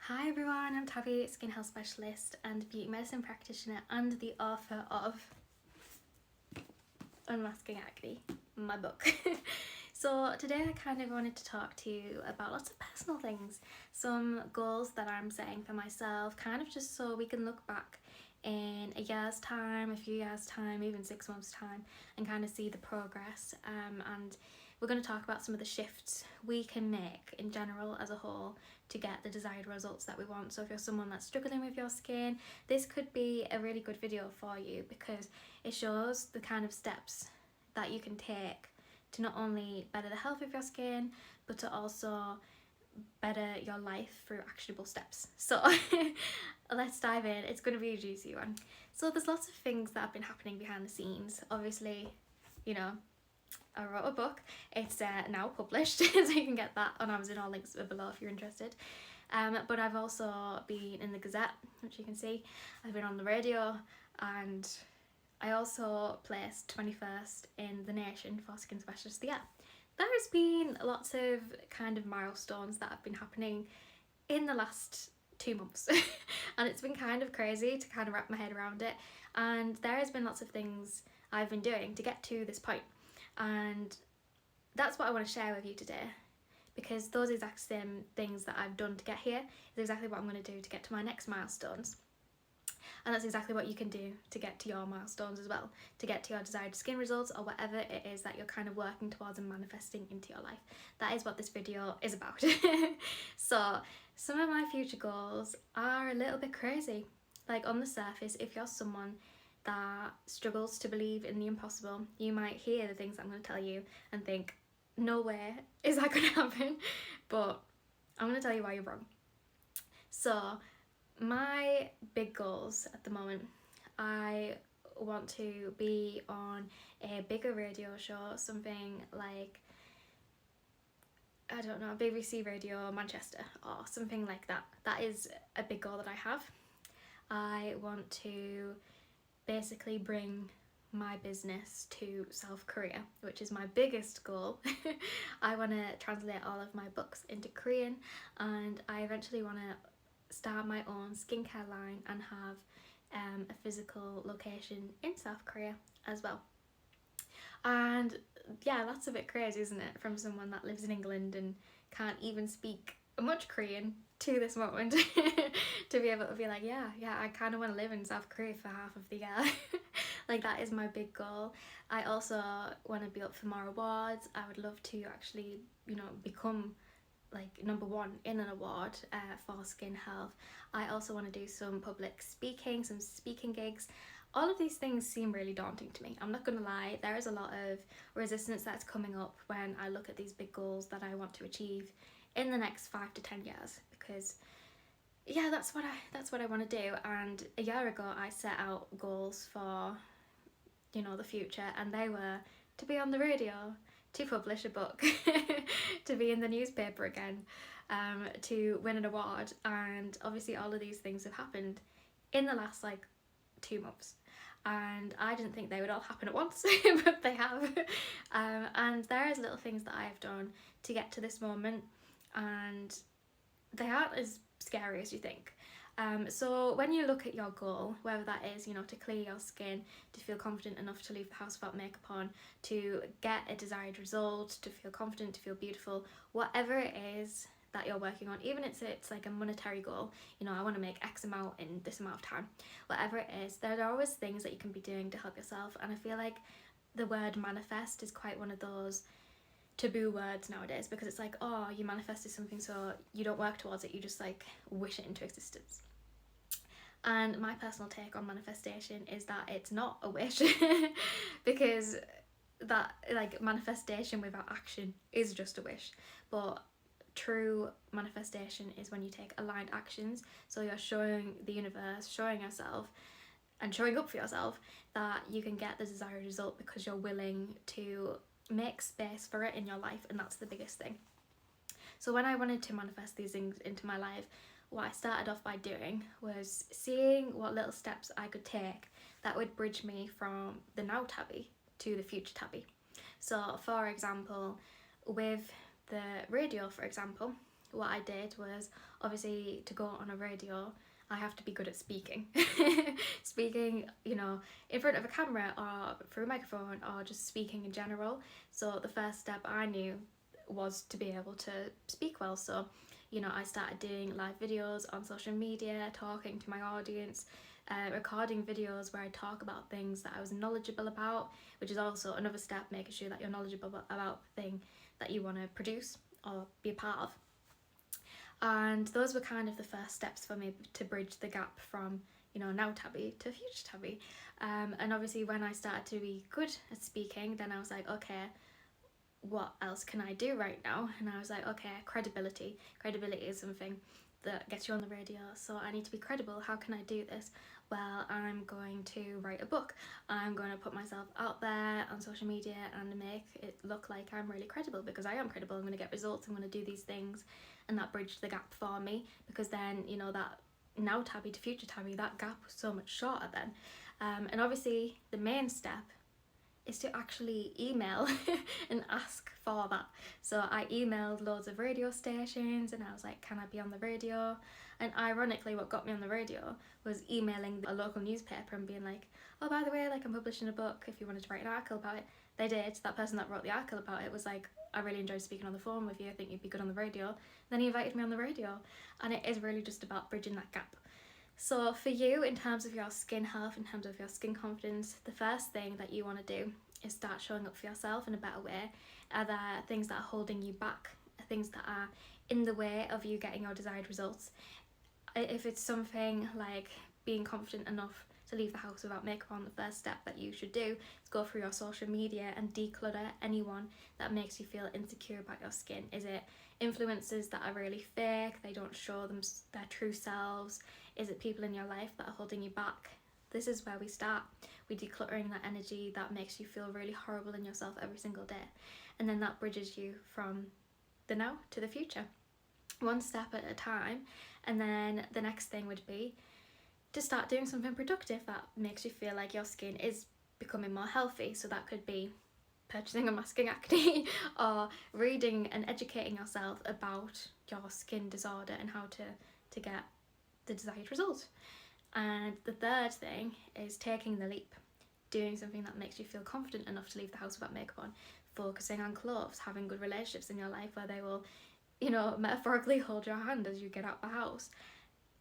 Hi everyone, I'm Tabi, skin health specialist and beauty medicine practitioner and the author of Unmasking Acne, my book. So today I kind of wanted to talk to you about lots of personal things, some goals that I'm setting for myself, kind of just so we can look back in a year's time, a few years' time, even 6 months' time, and kind of see the progress. And we're going to talk about some of the shifts we can make in general as a whole to get the desired results that we want. So if you're someone that's struggling with your skin, this could be a really good video for you because it shows the kind of steps that you can take to not only better the health of your skin, but to also better your life through actionable steps. So let's dive in. It's going to be a juicy one. So there's lots of things that have been happening behind the scenes. Obviously, you know, I wrote a book. It's now published, so you can get that on Amazon. All links are below if you're interested. But I've also been in the Gazette, which you can see. I've been on the radio, and I also placed 21st in the nation for Skin Specialist of the Year. There's been lots of kind of milestones that have been happening in the last 2 months and it's been kind of crazy to kind of wrap my head around it, and there has been lots of things I've been doing to get to this point, and that's what I want to share with you today, because those exact same things that I've done to get here is exactly what I'm going to do to get to my next milestones. And that's exactly what you can do to get to your milestones as well, to get to your desired skin results or whatever it is that you're kind of working towards and manifesting into your life. That is what this video is about. So some of my future goals are a little bit crazy. Like, on the surface, if you're someone that struggles to believe in the impossible, you might hear the things I'm going to tell you and think, no way is that going to happen. But I'm going to tell you why you're wrong. So my big goals at the moment, I want to be on a bigger radio show, something like, I don't know, BBC Radio Manchester or something like that. That is a big goal that I have. I want to basically bring my business to South Korea, which is my biggest goal. I want to translate all of my books into Korean, and I eventually want to start my own skincare line and have a physical location in South Korea as well. And yeah, that's a bit crazy, isn't it, from someone that lives in England and can't even speak much Korean to this moment to be able to be like, yeah, I kind of want to live in South Korea for half of the year. Like, that is my big goal. I also want to be up for more awards. I would love to actually, become like #1 in an award for skin health. I also want to do some public speaking, some speaking gigs. All of these things seem really daunting to me. I'm not going to lie, there is a lot of resistance that's coming up when I look at these big goals that I want to achieve in the next 5 to 10 years, because yeah, that's what I want to do. And a year ago I set out goals for, the future, and they were to be on the radio, to publish a book, to be in the newspaper again, to win an award. And obviously all of these things have happened in the last 2 months, and I didn't think they would all happen at once, but they have. And there's little things that I have done to get to this moment, and they aren't as scary as you think. So when you look at your goal, whether that is, to clear your skin, to feel confident enough to leave the house without makeup on, to get a desired result, to feel confident, to feel beautiful, whatever it is that you're working on, even if it's like a monetary goal, I want to make X amount in this amount of time, whatever it is, there are always things that you can be doing to help yourself. And I feel like the word manifest is quite one of those taboo words nowadays, because it's like, oh, you manifested something, so you don't work towards it, you just wish it into existence. And my personal take on manifestation is that it's not a wish, because that manifestation without action is just a wish. But true manifestation is when you take aligned actions, so you're showing the universe, showing yourself and showing up for yourself that you can get the desired result because you're willing to make space for it in your life. And that's the biggest thing. So when I wanted to manifest these things into my life, what I started off by doing was seeing what little steps I could take that would bridge me from the now Tabi to the future Tabi. So for example, with the radio, for example, what I did was, obviously to go on a radio, I have to be good at speaking. Speaking, you know, in front of a camera or through a microphone or just speaking in general. So the first step I knew was to be able to speak well. So, you know, I started doing live videos on social media, talking to my audience, recording videos where I talk about things that I was knowledgeable about, which is also another step, making sure that you're knowledgeable about the thing that you want to produce or be a part of. And those were kind of the first steps for me to bridge the gap from, you know, now tabby to future tabby. And obviously when I started to be good at speaking, then I was like, okay, what else can I do right now? And I was like, okay, credibility. Credibility is something that gets you on the radio, so I need to be credible. How can I do this? Well, I'm going to write a book. I'm going to put myself out there on social media and make it look like I'm really credible, because I am credible. I'm going to get results. I'm going to do these things, and that bridged the gap for me, because then, you know, that now tabby to future tabby, that gap was so much shorter then. And obviously the main step is to actually email and ask for that. So I emailed loads of radio stations and I was like, can I be on the radio? And ironically, what got me on the radio was emailing a local newspaper and being like, oh, by the way, like, I'm publishing a book, if you wanted to write an article about it. They did. That person that wrote the article about it was like, I really enjoyed speaking on the phone with you, I think you'd be good on the radio. Then he invited me on the radio, and it is really just about bridging that gap. So for you, in terms of your skin health, in terms of your skin confidence, the first thing that you want to do is start showing up for yourself in a better way. Are there things that are holding you back? Things that are in the way of you getting your desired results? If it's something like being confident enough to leave the house without makeup on, the first step that you should do is go through your social media and declutter anyone that makes you feel insecure about your skin. Is it influencers that are really fake, they don't show them their true selves? Is it people in your life that are holding you back? This is where we start. We're decluttering that energy that makes you feel really horrible in yourself every single day. And then that bridges you from the now to the future, one step at a time. And then the next thing would be to start doing something productive that makes you feel like your skin is becoming more healthy. So that could be purchasing a masking acne or reading and educating yourself about your skin disorder and how to get the desired result. And the third thing is taking the leap, doing something that makes you feel confident enough to leave the house without makeup on, focusing on clothes, having good relationships in your life where they will, you know, metaphorically hold your hand as you get out the house.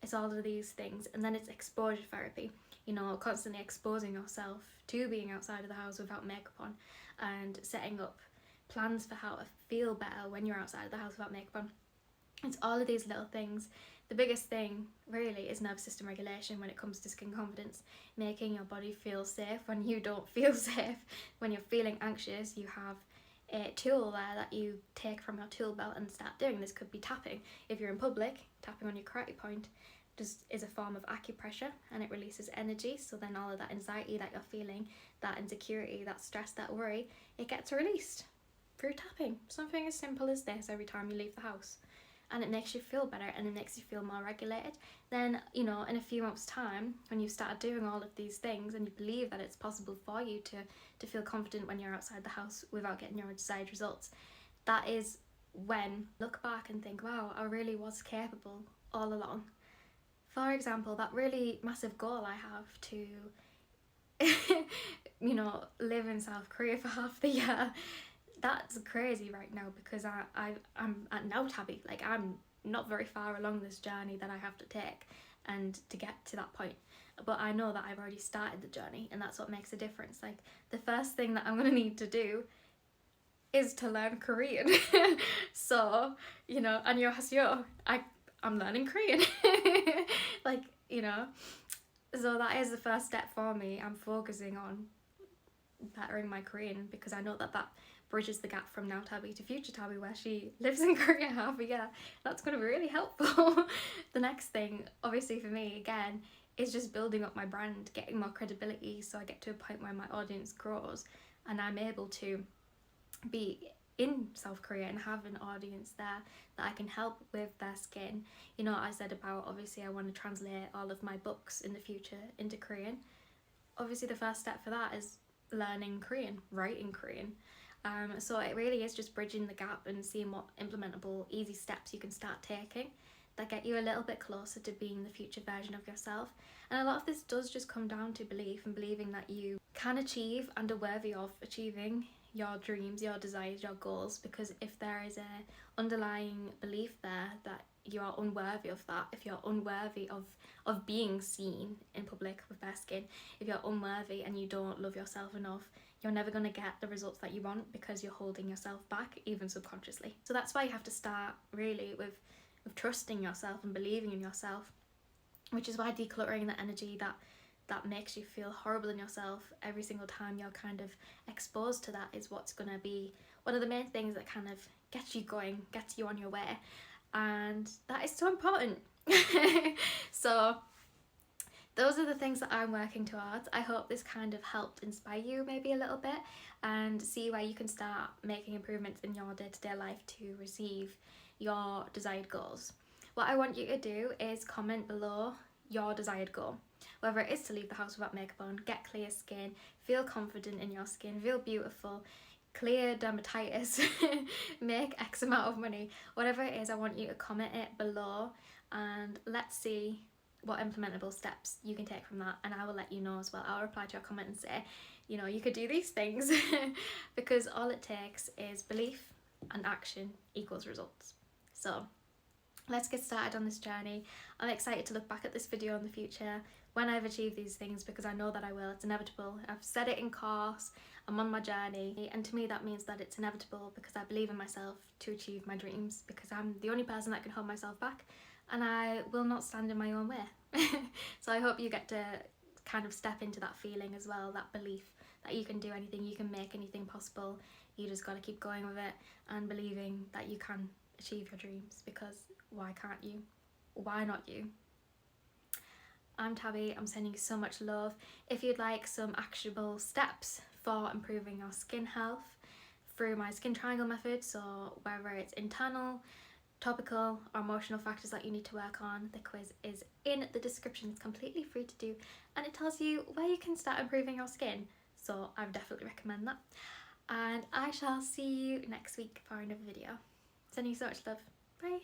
It's all of these things. And then it's exposure therapy, you know, constantly exposing yourself to being outside of the house without makeup on, and setting up plans for how to feel better when you're outside of the house without makeup on. It's all of these little things. The biggest thing really is nervous system regulation when it comes to skin confidence, making your body feel safe when you don't feel safe. When you're feeling anxious, you have a tool there that you take from your tool belt and start doing. This could be tapping. If you're in public, tapping on your karate point just is a form of acupressure, and it releases energy. So then all of that anxiety that you're feeling, that insecurity, that stress, that worry, it gets released through tapping. Something as simple as this every time you leave the house. And it makes you feel better, and it makes you feel more regulated. Then, you know, in a few months' time, when you've started doing all of these things and you believe that it's possible for you to feel confident when you're outside the house without getting your desired results, that is when look back and think, wow, I really was capable all along. For example, that really massive goal I have to, you know, live in South Korea for half the year, that's crazy right now, because I'm at now tabby. Like, I'm not very far along this journey that I have to take and to get to that point, but I know that I've already started the journey, and that's what makes a difference. Like, the first thing that I'm gonna need to do is to learn Korean. So, you know, 안녕하세요, I'm learning Korean. Like, you know, so that is the first step for me. I'm focusing on bettering my Korean, because I know that bridges the gap from now tabby to future tabby, where she lives in Korea half a year. That's going to be really helpful. The next thing, obviously for me, again, is just building up my brand, getting more credibility, so I get to a point where my audience grows and I'm able to be in South Korea and have an audience there that I can help with their skin. You know, I said about, obviously I want to translate all of my books in the future into Korean. Obviously the first step for that is learning Korean, writing Korean. So it really is just bridging the gap and seeing what implementable easy steps you can start taking that get you a little bit closer to being the future version of yourself. And a lot of this does just come down to belief and believing that you can achieve and are worthy of achieving your dreams, your desires, your goals. Because if there is a underlying belief there that you are unworthy of that, if you're unworthy of being seen in public with bare skin, if you're unworthy and you don't love yourself enough, you're never going to get the results that you want because you're holding yourself back, even subconsciously. So that's why you have to start really with trusting yourself and believing in yourself, which is why decluttering the energy that makes you feel horrible in yourself every single time you're kind of exposed to that is what's going to be one of the main things that kind of gets you going, gets you on your way. And that is so important. So those are the things that I'm working towards. I hope this kind of helped inspire you maybe a little bit and see where you can start making improvements in your day-to-day life to receive your desired goals. What I want you to do is comment below your desired goal, whether it is to leave the house without makeup on, get clear skin, feel confident in your skin, feel beautiful, clear dermatitis, make X amount of money, whatever it is. I want you to comment it below and let's see what implementable steps you can take from that, and I will let you know as well. I'll reply to your comment and say, you know, you could do these things because all it takes is belief and action equals results. So let's get started on this journey. I'm excited to look back at this video in the future when I've achieved these things, because I know that I will. It's inevitable. I've said it in course, I'm on my journey, and to me that means that it's inevitable because I believe in myself to achieve my dreams, because I'm the only person that can hold myself back and I will not stand in my own way. So I hope you get to kind of step into that feeling as well, that belief that you can do anything, you can make anything possible. You just got to keep going with it and believing that you can achieve your dreams, because why can't you? Why not you? I'm Tabby, I'm sending you so much love. If you'd like some actionable steps for improving your skin health through my skin triangle method, so whether it's internal, topical or emotional factors that you need to work on, the quiz is in the description. It's completely free to do and it tells you where you can start improving your skin, so I would definitely recommend that. And I shall see you next week for another video. Sending you so much love. Bye.